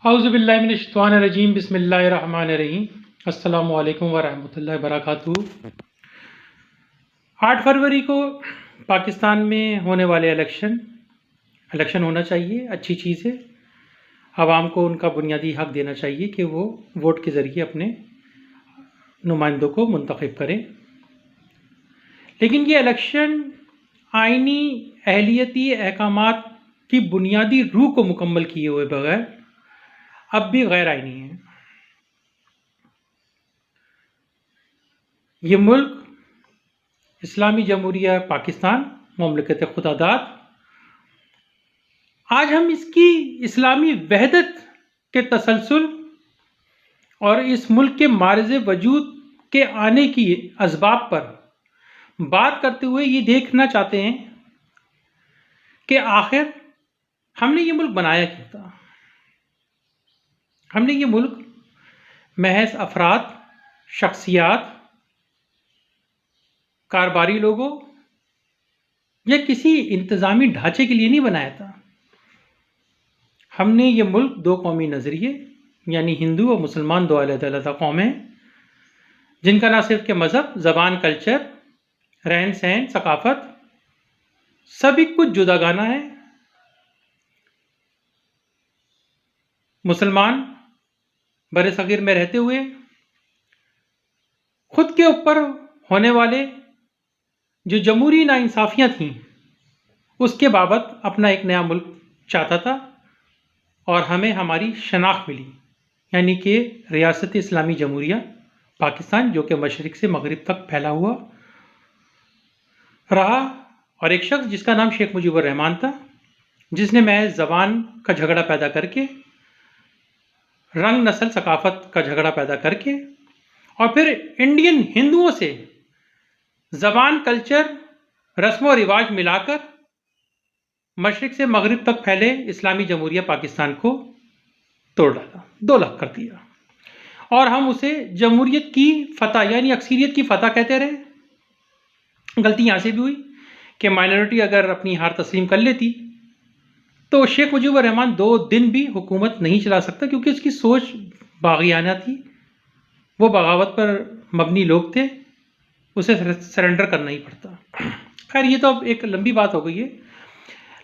औज़ुबिल्लाहिमिनश्शैतानिर्रजीम बिस्मिल्लाहिर्रहमानिर्रहीम अस्सलामु अलैकुम वरहमतुल्लाहि वबरकातुहू। 8 फरवरी को पाकिस्तान में होने वाले इलेक्शन होना चाहिए, अच्छी चीज़ है। आवाम को उनका बुनियादी हक देना चाहिए कि वो वोट के ज़रिए अपने नुमाइंदों को मुंतखब करें। लेकिन ये इलेक्शन आइनी अहलियती अहकामात की बुनियादी रूह को मुकम्मल किए हुए बगैर अब भी गैर आइनी है। ये मुल्क इस्लामी जमहूरिया पाकिस्तान मुमलिकत खुदादाद, आज हम इसकी इस्लामी वहदत के तसलसल और इस मुल्क के मारिज़ वजूद के आने की असबाब पर बात करते हुए ये देखना चाहते हैं कि आखिर हमने ये मुल्क बनाया क्यों था। हमने ये मुल्क महज अफराद, शख्सियात, कारोबारी लोगों या किसी इंतज़ामी ढांचे के लिए नहीं बनाया था। हमने ये मुल्क दो कौमी नज़रिए यानी हिंदू और मुसलमान दो अलग-अलग कौमें, जिनका ना सिर्फ के मज़हब, ज़बान, कल्चर, रहन सहन, सकाफ़त सभी कुछ जुदागाना है। मुसलमान बरसग़ीर में रहते हुए खुद के ऊपर होने वाले जो जमहूरी नाइंसाफ़ियाँ थीं उसके बाबत अपना एक नया मुल्क चाहता था और हमें हमारी शनाख्त मिली, यानी कि रियासत इस्लामी जमहूरिया पाकिस्तान, जो कि मशरिक़ से मगरिब तक फैला हुआ रहा। और एक शख्स जिसका नाम शेख मुजीबुर रहमान था, जिसने महज ज़बान का झगड़ा पैदा करके, रंग, नस्ल, सकाफ़त का झगड़ा पैदा करके और फिर इंडियन हिंदुओं से ज़बान, कल्चर, रस्म और रिवाज मिलाकर मशरिक़ से मगरिब तक फैले इस्लामी जमहूरिया पाकिस्तान को तोड़ डाला, 2 लाख कर दिया। और हम उसे जमहूरियत की फ़तह यानी अक्सरियत की फ़तह कहते रहे। गलती यहाँ से भी हुई कि माइनॉरिटी अगर अपनी हार तस्लीम कर लेती तो शेख मुजीबुर रहमान 2 दिन भी हुकूमत नहीं चला सकता, क्योंकि उसकी सोच बाग़ियाना थी। वो बगावत पर मबनी लोग थे, उसे सरेंडर करना ही पड़ता। खैर, ये तो अब एक लंबी बात हो गई है।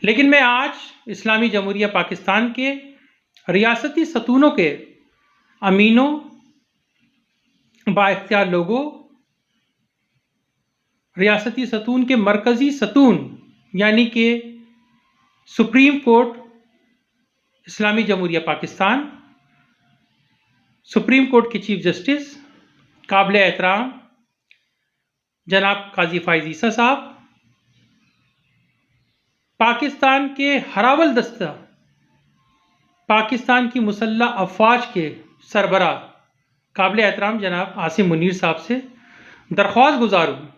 लेकिन मैं आज इस्लामी जमहूरिया पाकिस्तान के रियासती सतूनों के अमीनों, बाइख्तियार लोगों, रियासती सतून के मरकज़ी सतून यानी कि सुप्रीम कोर्ट इस्लामी जमहूरिया पाकिस्तान, सुप्रीम कोर्ट के चीफ जस्टिस काबिल एहतराम जनाब काजी फ़ाइज़ ईसा साहब, पाकिस्तान के हरावल दस्ता, पाकिस्तान की मुसल्लह अफ़वाज के सरबराह काबिल एहतराम जनाब आसिम मुनीर साहब से दरख्वास्त गुजार हूँ।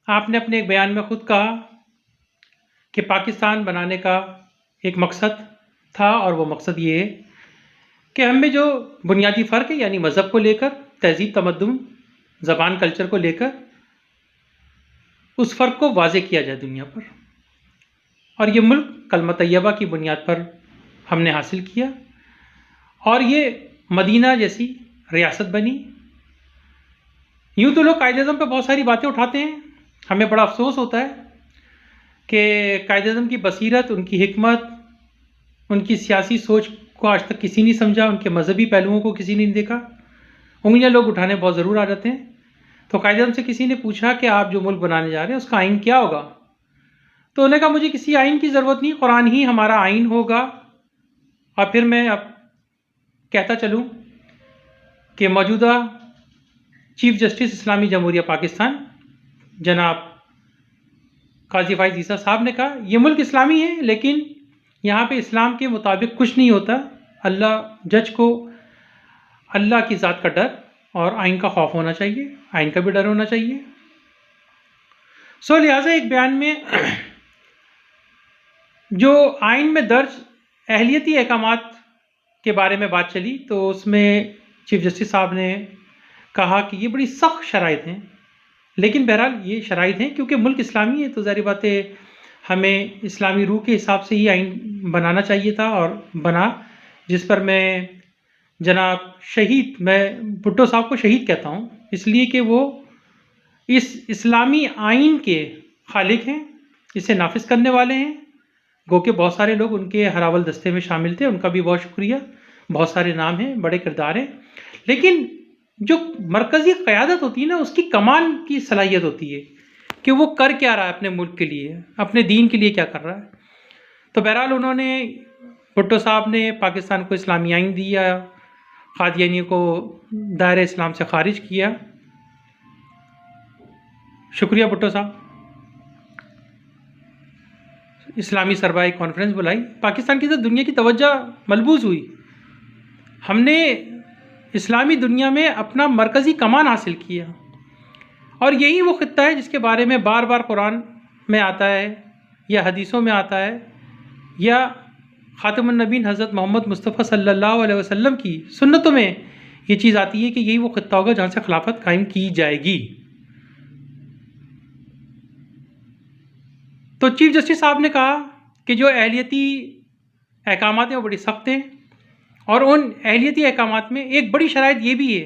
आपने अपने एक बयान में ख़ुद कहा कि पाकिस्तान बनाने का एक मकसद था, और वो मकसद ये है कि हम में जो बुनियादी फ़र्क है यानी मज़हब को लेकर, तहज़ीब, तमद्दुन, ज़बान, कल्चर को लेकर, उस फ़र्क को वाज़े किया जाए दुनिया पर। और ये मुल्क कलमा तैयबा की बुनियाद पर हमने हासिल किया और ये मदीना जैसी रियासत बनी। यूँ तो लोग कायदे-ए-आज़म पर बहुत सारी बातें उठाते हैं, हमें बड़ा अफसोस होता है कि कायदे-ए-आज़म की बसीरत, उनकी हिकमत, उनकी सियासी सोच को आज तक किसी नहीं समझा, उनके मजहबी पहलुओं को किसी ने नहीं देखा। उंगलियां लोग उठाने बहुत ज़रूर आ जाते हैं। तो कायदे-ए-आज़म से किसी ने पूछा कि आप जो मुल्क बनाने जा रहे हैं उसका आइन क्या होगा, तो उन्होंने कहा मुझे किसी आइन की ज़रूरत नहीं, कुरान ही हमारा आइन होगा। और फिर मैं अब कहता चलूँ कि मौजूदा चीफ जस्टिस इस्लामी जमहूरिया पाकिस्तान जनाब काजी फ़ाइज़ ईसा साहब ने कहा यह मुल्क इस्लामी है, लेकिन यहाँ पे इस्लाम के मुताबिक कुछ नहीं होता। अल्लाह जज को अल्लाह की ज़ात का डर और आइन का खौफ होना चाहिए, आइन का भी डर होना चाहिए। सो लिहाजा एक बयान में जो आइन में दर्ज अहलियती अहकामात के बारे में बात चली, तो उसमें चीफ जस्टिस साहब ने कहा कि ये बड़ी सख्त शराइत हैं। लेकिन बहरहाल ये शराइत हैं क्योंकि मुल्क इस्लामी है, तो ज़ाहिर बात है हमें इस्लामी रूह के हिसाब से ही आइन बनाना चाहिए था और बना, जिस पर मैं भुट्टो साहब को शहीद कहता हूँ, इसलिए कि वो इस इस्लामी आइन के खालिक हैं, इसे नाफिज करने वाले हैं। गो के बहुत सारे लोग उनके हरावल दस्ते में शामिल थे, उनका भी बहुत शुक्रिया। बहुत सारे नाम हैं, बड़े किरदार हैं, लेकिन जो मरकज़ी क़यादत होती है ना, उसकी कमान की सलाहियत होती है कि वो कर क्या रहा है अपने मुल्क के लिए, अपने दीन के लिए क्या कर रहा है। तो बहरहाल उन्होंने, भुट्टो साहब ने पाकिस्तान को इस्लामी आइन दिया, कादियानियों को दायरे इस्लाम से खारिज किया। शुक्रिया भुट्टो साहब। इस्लामी सरबराही कॉन्फ्रेंस बुलाई, पाकिस्तान की तो दुनिया की तवज्जो मलबूस हुई। हमने इस्लामी दुनिया में अपना मरकज़ी कमान हासिल किया, और यही वो ख़ित्ता है जिसके बारे में बार बार कुरान में आता है या हदीसों में आता है या ख़ातमुन नबीन हज़रत मोहम्मद मुस्तफ़ा सल्लल्लाहु अलैहि वसल्लम की सुन्नतों में ये चीज़ आती है कि यही वो ख़ित्ता होगा जहाँ से खिलाफत कायम की जाएगी। तो चीफ जस्टिस साहब ने कहा कि जो अहलियती अहकामात हैं वो बड़ी सख्त हैं, और उन अहलियती अहकामात में एक बड़ी शराइत ये भी है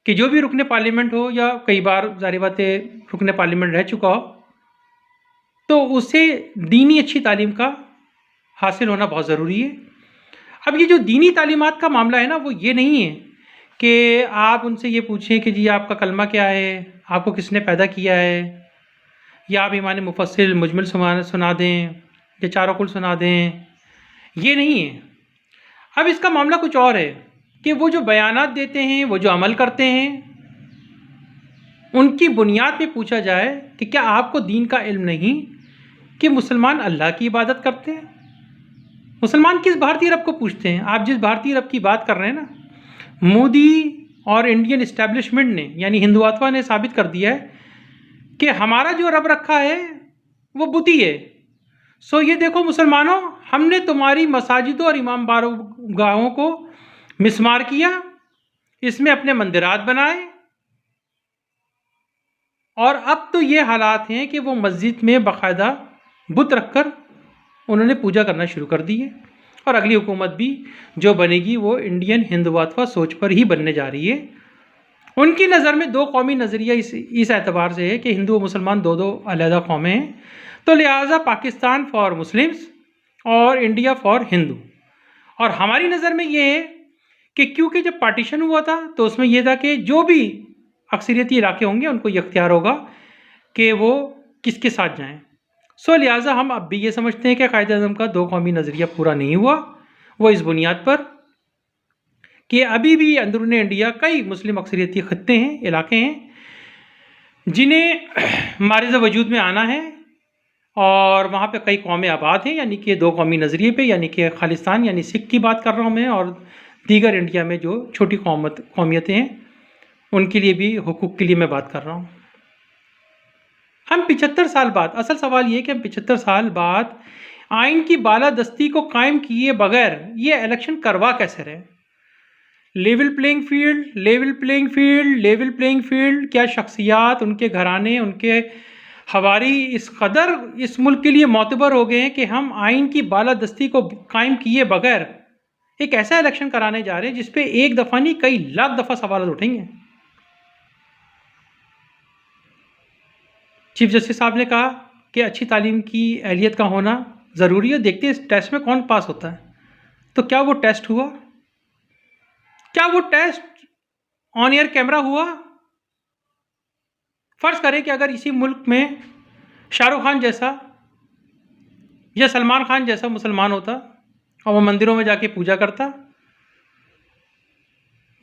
कि जो भी रुकने पार्लियामेंट हो, या कई बार ज़ाहिर बात है रुकने पार्लियामेंट रह चुका हो, तो उसे दीनी अच्छी तालीम का हासिल होना बहुत ज़रूरी है। अब ये जो दीनी तालीमात का मामला है ना, वो ये नहीं है कि आप उनसे ये पूछें कि जी आपका कलमा क्या है, आपको किसने पैदा किया है, या आप ईमान मुफस्सिल मुजमल सुना दें या चारों कुल सुना दें, ये नहीं है। अब इसका मामला कुछ और है कि वो जो बयानात देते हैं, वो जो अमल करते हैं, उनकी बुनियाद पे पूछा जाए कि क्या आपको दीन का इल्म नहीं कि मुसलमान अल्लाह की इबादत करते हैं। मुसलमान किस भारतीय रब को पूछते हैं? आप जिस भारतीय रब की बात कर रहे हैं ना, मोदी और इंडियन इस्टेब्लिशमेंट ने, यानी हिंदुत्व ने साबित कर दिया है कि हमारा जो रब रखा है वो बुती है। सो ये देखो मुसलमानों, हमने तुम्हारी मसाजिदों और इमाम बारगाहों को मिसमार किया, इसमें अपने मंदिरात बनाए, और अब तो ये हालात हैं कि वो मस्जिद में बाकायदा बुत रखकर उन्होंने पूजा करना शुरू कर दी है। और अगली हुकूमत भी जो बनेगी वो इंडियन हिंदुत्व सोच पर ही बनने जा रही है। उनकी नज़र में दो कौमी नज़रिया इस एतबार से है कि हिंदू और मुसलमान दो दो अलहदा कौमें हैं, तो लिहाजा पाकिस्तान फॉर मुस्लिम्स और इंडिया फॉर हिंदू। और हमारी नज़र में ये है कि क्योंकि जब पार्टीशन हुआ था तो उसमें यह था कि जो भी अक्सरियती इलाके होंगे उनको ये इख्तियार होगा कि वो किसके साथ जाएं। सो लिहाजा हम अब भी ये समझते हैं कि कायदे आज़म का दो कौमी नज़रिया पूरा नहीं हुआ। वो इस बुनियाद पर कि अभी भी अंदरून इंडिया कई मुस्लिम अक्सरियती खत्ते हैं, इलाके हैं, जिन्हें मारिज़ वजूद में आना है, और वहाँ पे कई कौमें आबाद हैं, यानी कि दो कौमी नज़रिए पे, यानी कि खालिस्तान यानी सिख की बात कर रहा हूँ मैं, और दीगर इंडिया में जो छोटी कौमियतें हैं उनके लिए भी हुकूक के लिए मैं बात कर रहा हूँ। हम 75 साल बाद, असल सवाल ये कि हम 75 साल बाद आइन की बालादस्ती को कायम किए बगैर ये इलेक्शन करवा कैसे रहे। Level playing field, level playing field, level playing field. क्या शख्सियात, उनके घराने, उनके हवारी इस कदर इस मुल्क के लिए मोतबर हो गए हैं कि हम आइन की बालादस्ती को कायम किए बगैर एक ऐसा इलेक्शन कराने जा रहे हैं जिस पे एक दफ़ा नहीं कई लाख दफ़ा सवाल उठेंगे। चीफ जस्टिस साहब ने कहा कि अच्छी तालीम की अहलियत का होना ज़रूरी है, देखते हैं इस टेस्ट में कौन पास होता है। तो क्या वो टेस्ट हुआ? क्या वो टेस्ट ऑन एयर कैमरा हुआ? फ़र्ज़ करें कि अगर इसी मुल्क में शाहरुख खान जैसा या सलमान खान जैसा मुसलमान होता और वो मंदिरों में जाके पूजा करता,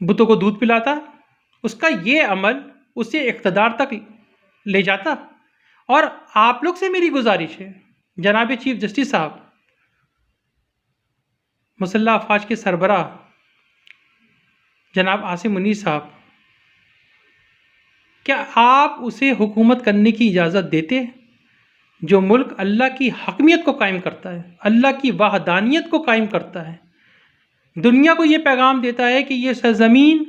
बुतों को दूध पिलाता, उसका ये अमल उसे इक़्तिदार तक ले जाता। और आप लोग से मेरी गुजारिश है, जनाब चीफ जस्टिस साहब, मुसल्लह अफवाज के सरबराह जनाब आसिम मुनीर साहब, क्या आप उसे हुकूमत करने की इजाज़त देते जो मुल्क अल्लाह की हकमियत को कायम करता है, अल्लाह की वहदानियत को कायम करता है, दुनिया को ये पैगाम देता है कि ये सरज़मीन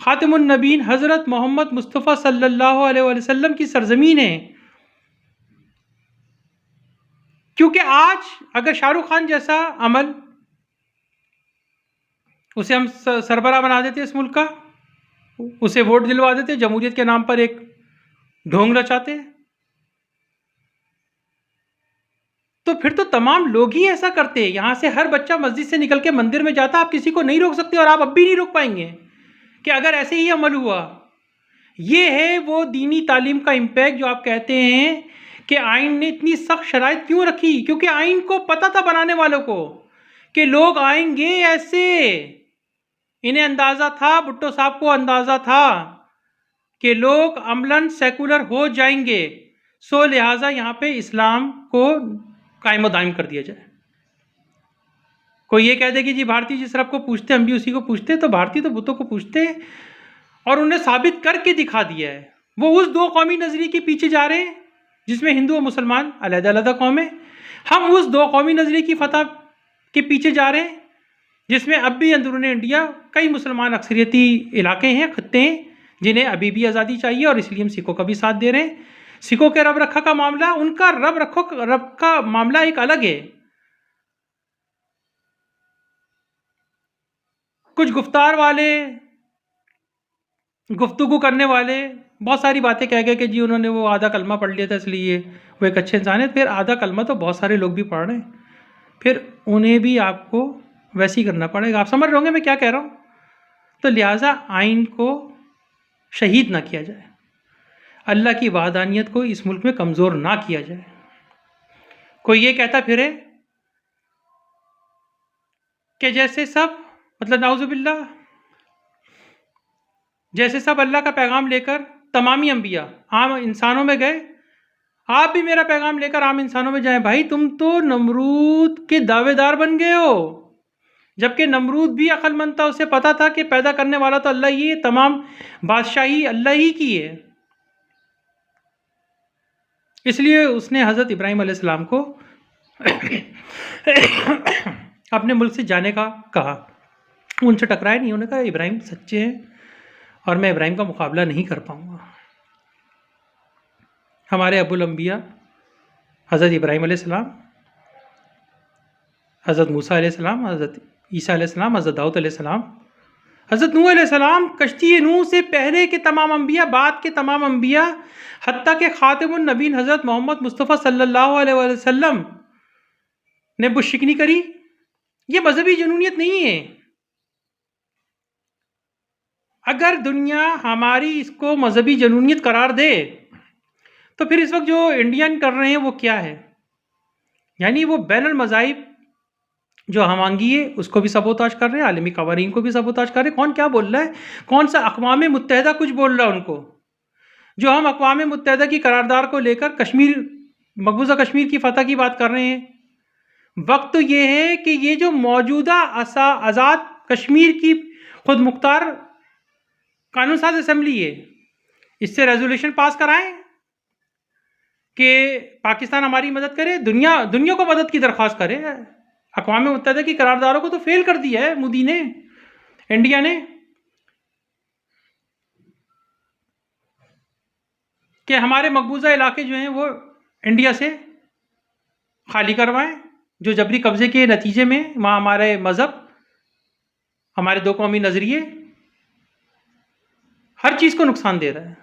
ख़ातिमुन नबीन हज़रत मोहम्मद मुस्तफ़ा सल्लल्लाहु अलैहि वसल्लम की सरज़मीन है। क्योंकि आज अगर शाहरुख खान जैसा अमल, उसे हम सरबराह बना देते इस मुल्क का, उसे वोट दिलवा देते, जमहूरियत के नाम पर एक ढोंग रचाते, तो फिर तो तमाम लोग ही ऐसा करते। यहां से हर बच्चा मस्जिद से निकल के मंदिर में जाता, आप किसी को नहीं रोक सकते, और आप अब भी नहीं रोक पाएंगे कि अगर ऐसे ही अमल हुआ। ये है वो दीनी तालीम का इम्पैक्ट जो आप कहते हैं कि आइन ने इतनी सख्त शराइत क्यों रखी, क्योंकि आइन को पता था बनाने वालों को कि लोग आएंगे ऐसे। इन्हें अंदाजा था, भुट्टो साहब को अंदाजा था कि लोग अमलन सेकुलर हो जाएंगे, सो लिहाजा यहाँ पे इस्लाम को कायम दायम कर दिया जाए। कोई ये कह दे कि जी भारतीय जिस रब को पूछते हम भी उसी को पूछते, तो भारतीय तो बुतों को पूछते, और उन्हें साबित करके दिखा दिया है। वो उस दो कौमी नजरिए के पीछे जा रहे हैं जिसमें हिंदू और मुसलमान अलग-अलग कौमें। हम उस दो कौमी नजरिए की फतह के पीछे जा रहे हैं जिसमें अब भी अंदरून इंडिया कई मुसलमान अक्सरियती इलाके हैं, खत्ते हैं, जिन्हें अभी भी आज़ादी चाहिए, और इसलिए हम सिखों का भी साथ दे रहे हैं। सिखों के रब रखा का मामला, उनका रब का मामला एक अलग है। कुछ गुफ्तार वाले, गुफ्तगू करने वाले बहुत सारी बातें कह गए कि जी उन्होंने वो आधा कलमा पढ़ लिया था इसलिए वो एक अच्छे इंसान है। फिर आधा कलमा तो बहुत सारे लोग भी पढ़ रहे हैं, फिर उन्हें भी आपको वैसे ही करना पड़ेगा। आप समझ रहे होंगे मैं क्या कह रहा हूँ। तो लिहाजा आइन को शहीद ना किया जाए, अल्लाह की वहदानियत को इस मुल्क में कमज़ोर ना किया जाए। कोई ये कहता फिरे कि जैसे सब, मतलब नाउज़ुबिल्लाह, जैसे सब अल्लाह का पैगाम लेकर तमामी अंबिया आम इंसानों में गए, आप भी मेरा पैगाम लेकर आम इंसानों में जाएं। भाई तुम तो नमरूद के दावेदार बन गए हो, जबकि नमरूद भी अक्लमंद था, उसे पता था कि पैदा करने वाला तो अल्लाह ही है, तमाम बादशाही अल्लाह ही की है। इसलिए उसने हज़रत इब्राहीम अलैहिस्सलाम को अपने मुल्क से जाने का कहा। उनसे टकराए नहीं, उन्होंने कहा इब्राहीम सच्चे हैं और मैं इब्राहीम का मुकाबला नहीं कर पाऊंगा। हमारे अबुल अंबिया हज़रत इब्राहीम अलैहिस्सलाम, हज़रत मूसा अलैहिस्सलाम, हज़रत ईसा अलैहिस्सलाम, हज़रत दाऊद अलैहिस्सलाम, हज़रत नूह अलैहिस्सलाम, कश्ती नूह से पहले के तमाम अंबिया, बाद के तमाम अंबिया, हत्ता के खातिमुन नबीन हज़रत मोहम्मद मुस्तफ़ा सल्लल्लाहु अलैहि वसल्लम ने बुशिकनी करी। ये मजहबी जुनूनियत नहीं है। अगर दुनिया हमारी इसको मजहबी जुनूनियत करार दे तो फिर इस वक्त जो इंडियन कर रहे हैं वो क्या है, यानी वो बैनुल मज़ाहिब जो हमांगी है उसको भी सबोताज कर रहे हैं, आलमी कवानीन को भी सबोताज कर रहे हैं। कौन क्या बोल रहा है, कौन सा अक़वाम मुत्तहिदा कुछ बोल रहा है उनको, जो हम अक़वाम मुत्तहिदा की करारदार को लेकर कश्मीर, मकबूजा कश्मीर की फ़तह की बात कर रहे हैं। वक्त तो ये है कि ये जो मौजूदा आज़ाद कश्मीर की खुद मुख्तार कानून साज असम्बली है, इससे रेजोल्यूशन पास कराएं कि पाकिस्तान हमारी मदद करे, दुनिया को मदद की दरख्वास्त करे। अक़वाम मुत्तहिदा की करारदारों को तो फेल कर दिया है मोदी ने, इंडिया ने, कि हमारे मकबूजा इलाके जो हैं वो इंडिया से खाली करवाएं, जो जबरी कब्जे के नतीजे में वहाँ हमारे मज़हब, हमारे दो कौमी नज़रिए हर चीज़ को नुकसान दे रहा है।